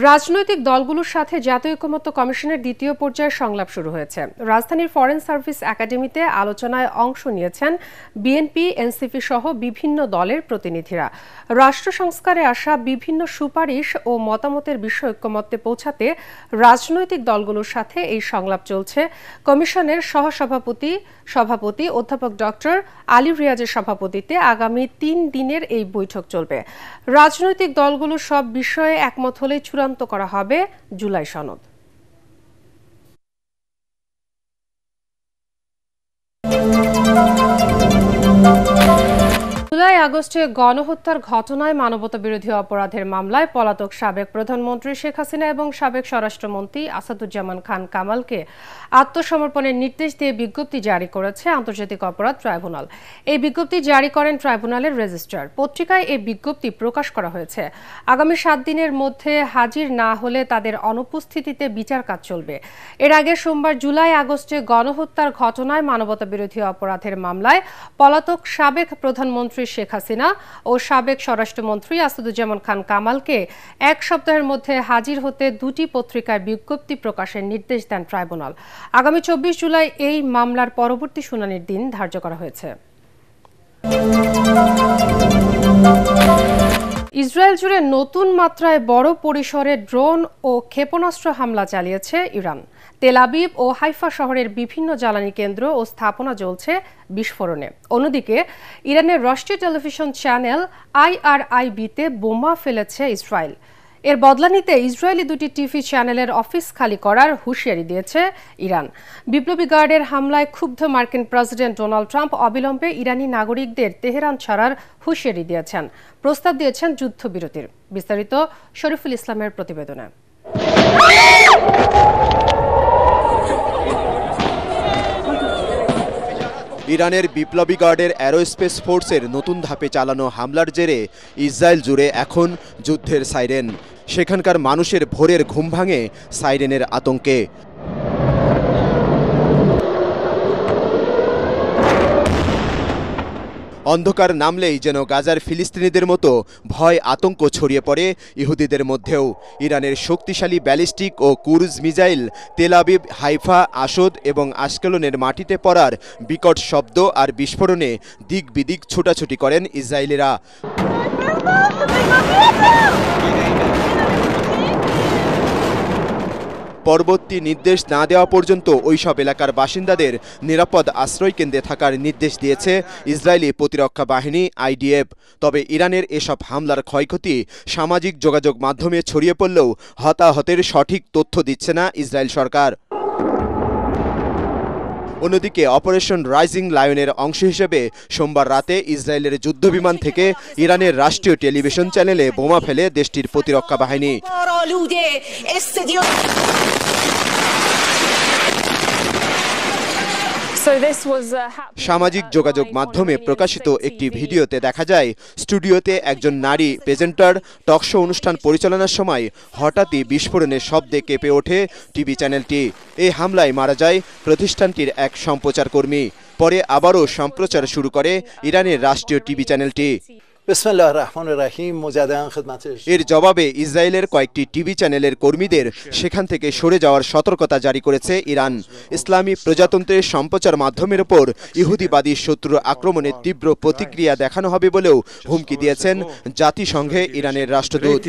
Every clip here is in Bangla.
রাজনৈতিক দলগুলোর সাথে জাতীয় ঐকমত্য কমিশনের দ্বিতীয় পর্যায়ের সংলাপ শুরু হয়েছে। রাজধানীর ফরেন সার্ভিস একাডেমিতে আলোচনায় অংশ নিয়েছেন বিএনপি, এনসিপি সহ বিভিন্ন দলের প্রতিনিধিরা। রাষ্ট্র সংস্কারে আসা বিভিন্ন সুপারিশ ও মতামতের বিষয়ে ঐকমত্যে পৌঁছাতে রাজনৈতিক দলগুলোর সাথে এই সংলাপ চলছে। কমিশনের সভাপতি অধ্যাপক ডক্টর আলী রিয়াজের সভাপতিত্বে আগামী 3 দিনের এই বৈঠক চলবে। রাজনৈতিক দলগুলোর সব বিষয়ে একমত হলে চূড়ান্ত করা হবে জুলাই সনদ। জুলাই আগস্টে গণহত্যার ঘটনায় মানবতাবিরোধী অপরাধের মামলায় পলাতক সাবেক প্রধানমন্ত্রী শেখ হাসিনা এবং সাবেক স্বরাষ্ট্রমন্ত্রী আসাদুজ্জামান খান কামালকে আত্মসমর্পণের নির্দেশ দিয়ে বিজ্ঞপ্তি জারি করেছে আন্তর্জাতিক অপরাধ ট্রাইব্যুনাল। এই বিজ্ঞপ্তি জারি করেন ট্রাইব্যুনালের রেজিস্ট্রার। পত্রিকায় এই বিজ্ঞপ্তি প্রকাশ করা হয়েছে। আগামী 7 দিনের মধ্যে হাজির না হলে তাদের অনুপস্থিতিতে বিচার কাজ চলবে। এর আগে সোমবার জুলাই আগস্টে গণহত্যার ঘটনায় মানবতাবিরোধী অপরাধের মামলায় পলাতক সাবেক প্রধানমন্ত্রী শেখ হাসিনা ও সাবেক স্বরাষ্ট্রমন্ত্রী আসাদুজ্জামান খান কামালকে 1 সপ্তাহের মধ্যে হাজির হতে 2টি পত্রিকায় বিজ্ঞপ্তি প্রকাশের নির্দেশ দেন ট্রাইব্যুনাল। আগামী 24 জুলাই এই মামলার পরবর্তী শুনানির দিন ধার্য করা হয়েছে। ইসরায়েল জুড়ে নতুন মাত্রায় বড় পরিসরে ড্রোন ও ক্ষেপণাস্ত্র হামলা চালিয়েছে ইরান। তেল আবিব ও হাইফা শহরের বিভিন্ন জ্বালানি কেন্দ্র ও স্থাপনা জ্বলছে বিস্ফোরণে। অন্যদিকে ইরানের রাষ্ট্রীয় টেলিভিশন চ্যানেল IRIB-তে বোমা ফেলেছে ইসরায়েল। এর বদলা নিতে ইসরায়েলি 2টি টিভি চ্যানেলের অফিস খালি করার হুঁশিয়ারি দিয়েছে ইরান। বিপ্লবী গার্ডের হামলায় ক্ষুব্ধ মার্কিন প্রেসিডেন্ট ডোনাল্ড ট্রাম্প অবিলম্বে ইরানি নাগরিকদের তেহরান ছাড়ার হুঁশিয়ারি দিয়েছেন। প্রস্তাব দিয়েছেন যুদ্ধবিরতির। বিস্তারিত শরীফুল ইসলামের প্রতিবেদনে। ইরানের বিপ্লবী গার্ডের অ্যারোস্পেস ফোর্সের নতুন ধাপে চালানো হামলার জেরে ইসরায়েল জুড়ে এখন যুদ্ধের সাইরেন। সেখানকার মানুষের ভোরের ঘুম ভাঙে সাইরেনের আতঙ্কে। অন্ধকার নামলেই যেন গাজার ফিলিস্তিনিদের মতো ভয় আতঙ্ক ছড়িয়ে পড়ে ইহুদিদের মধ্যেও। ইরানের শক্তিশালী ব্যালিস্টিক ও cruise missile Tel Aviv, Haifa, আসদ এবং আশকেলনের মাটিতে পড়ার বিকট শব্দ আর বিস্ফোরণে দিক বিদিক ছুটাছুটি করেন ইসরায়েলিরা। পরবর্তী নির্দেশ না দেওয়া পর্যন্ত ওইসব এলাকার বাসিন্দাদের নিরাপদ আশ্রয়কেন্দ্রে থাকার নির্দেশ দিয়েছে ইসরায়েলি প্রতিরক্ষা বাহিনী IDF। তবে ইরানের এসব হামলার ক্ষয়ক্ষতি সামাজিক যোগাযোগ মাধ্যমে ছড়িয়ে পড়লেও হতাহতের সঠিক তথ্য দিচ্ছে না ইসরায়েল সরকার। অন্যদিকে অপারেশন রাইজিং লায়নের অংশ হিসেবে সোমবার রাতে ইসরায়েলের যুদ্ধবিমান থেকে ইরানের রাষ্ট্রীয় টেলিভিশন চ্যানেলে বোমা ফেলে দেশটির প্রতিরক্ষা বাহিনী। সামাজিক যোগাযোগ মাধ্যমে প্রকাশিত একটি ভিডিওতে দেখা যায় স্টুডিওতে একজন নারী প্রেজেন্টার টকশো অনুষ্ঠান পরিচালনার সময় হঠাৎই বিস্ফোরণের শব্দে কেঁপে ওঠে টিভি চ্যানেলটি। এই হামলায় মারা যায় প্রতিষ্ঠানটির এক সম্প্রচার কর্মী। পরে আবারও সম্প্রচার শুরু করে ইরানের রাষ্ট্রীয় টিভি চ্যানেলটি। এর জবাবে ইসরায়েলের কয়েকটি টিভি চ্যানেলের কর্মীদের সেখান থেকে সরে যাওয়ার সতর্কতা জারি করেছে ইরান। ইসলামী প্রজাতন্ত্রের সম্প্রচার মাধ্যমের ওপর ইহুদিবাদী শত্রু আক্রমণের তীব্র প্রতিক্রিয়া দেখানো হবে বলেও হুমকি দিয়েছেন জাতিসংঘে ইরানের রাষ্ট্রদূত।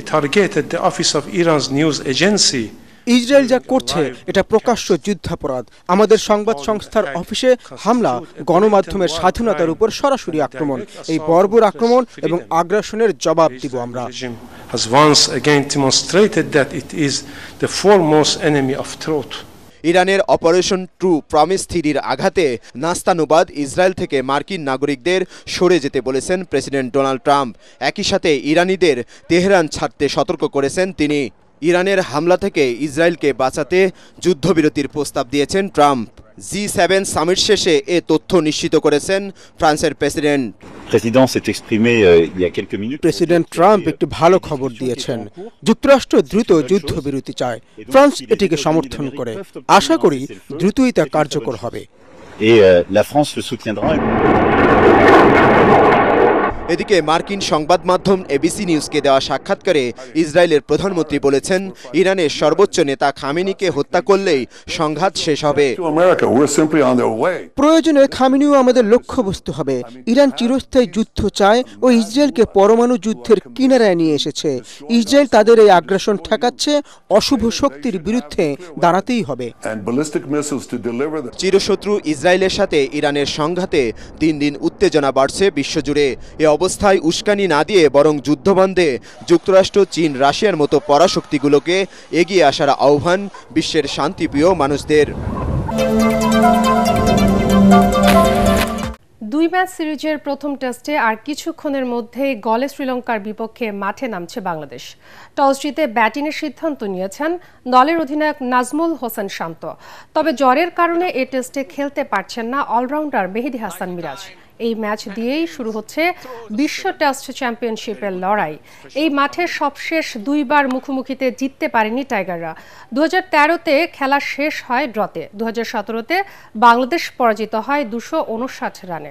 ইসরায়েল যা করছে এটা প্রকাশ্য যুদ্ধাপরাধ। আমাদের সংবাদ সংস্থার অফিসে হামলা গণমাধ্যমের স্বাধীনতার উপর সরাসরি আক্রমণ। এই বর্বর আক্রমণ এবং আগ্রাসনের জবাব দিব আমরা। ইরানের অপারেশন ট্রু প্রমিস 3-র আঘাতে নাস্তানুবাদ ইসরায়েল থেকে মার্কিন নাগরিকদের সরে যেতে বলেছেন প্রেসিডেন্ট ডোনাল্ড ট্রাম্প। একই সাথে ইরানিদের তেহরান ছাড়তে সতর্ক করেছেন তিনি। ইরানের হামলা থেকে ইসরায়েলকে বাঁচাতে যুদ্ধবিরতির প্রস্তাব দিয়েছেন ট্রাম্প। G7 সামিট শেষে এ তথ্য নিশ্চিত করেছেন ফ্রান্সের প্রেসিডেন্ট। প্রেসিডেন্ট ট্রাম্প একটি ভালো খবর দিয়েছেন। যুক্তরাষ্ট্র দ্রুত যুদ্ধবিরতি চায়। ফ্রান্স এটিকে সমর্থন করে। আশা করি দ্রুতই তা কার্যকর হবে। এদিকে মার্কিন সংবাদ মাধ্যম এবিসি নিউজকে দেওয়া সাক্ষাৎকারে ইসরায়েলের প্রধানমন্ত্রী বলেছেন, ইরানের সর্বোচ্চ নেতা খামেনিকে হত্যা করলেই সংঘাত শেষ হবে। প্রয়োজনে খামেনিও আমাদের লক্ষ্যবস্তু হবে। ইরান চিরস্থায়ী যুদ্ধ চায় ও ইসরায়েলকে পরমাণু যুদ্ধের কিনারায় নিয়ে এসেছে। ইসরায়েল তাদের এই আগ্রাসন ঠেকাচ্ছে, অশুভ শক্তির বিরুদ্ধে দাঁড়াতেই হবে। চিরশত্রু ইসরায়েলের সাথে ইরানের সংঘাতে দিন দিন উত্তেজনা বাড়ছে বিশ্বজুড়ে। এ অবস্থায় উস্কানি না দিয়ে বরং যুদ্ধবন্ধে যুক্তরাষ্ট্র, চীন, রাশিয়ার মতো পরাশক্তিগুলোকে এগিয়ে আসার আহ্বান বিশ্বের শান্তিপ্রিয় মানুষদের। 2 ম্যাচ সিরিজের প্রথম টেস্টে আর কিছুক্ষণের মধ্যেই গলে শ্রীলঙ্কার বিপক্ষে মাঠে নামছে বাংলাদেশ। টস জিতে ব্যাটিংয়ের সিদ্ধান্ত নিয়েছেন দলের অধিনায়ক নাজমুল হোসেন শান্ত। তবে জ্বরের কারণে এই টেস্টে খেলতে পারছেন না অলরাউন্ডার মেহেদী হাসান মিরাজ। এই ম্যাচ দিয়েই শুরু হচ্ছে বিশ্ব টেস্ট চ্যাম্পিয়নশিপের লড়াই। এই মাঠে সবশেষ 2 বার মুখোমুখিতে জিততে পারেনি টাইগাররা। 2013-তে খেলা শেষ হয় ড্রতে, 2017-তে বাংলাদেশ পরাজিত হয় 259 রানে।